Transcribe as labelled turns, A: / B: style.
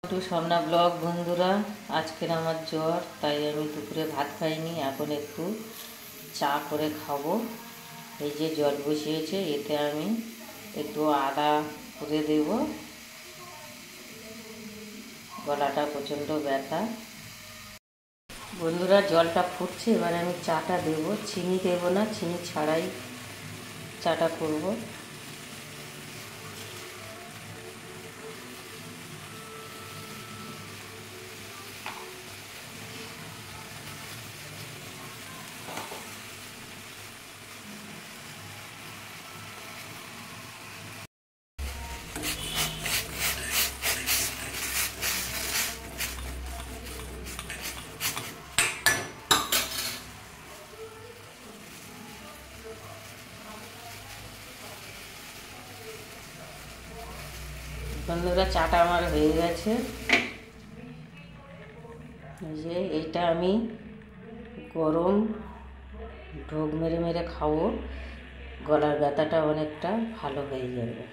A: Two Swarna blog বন্ধুরা, আজকের আমার জ্বর, তাই আমি দুপুরে ভাত খাইনি। এখন একটু চা করে খাবো। এই যে জল বসিয়েছে, এতে আমি একটু আদা করে দেব। গলাটা প্রচণ্ড ব্যথা। বন্ধুরা, জলটা ফুটছে, এবার আমি চাটা দেব। চিনি দেব না, চিনি ছাড়াই চাটা করব। বন্ধুরা, চাটা আমার হয়ে গেছে। এই যে এইটা আমি গরম ঢোক মেরে মেরে খাবো, গলার ব্যথাটা অনেকটা ভালো হয়ে যাবে।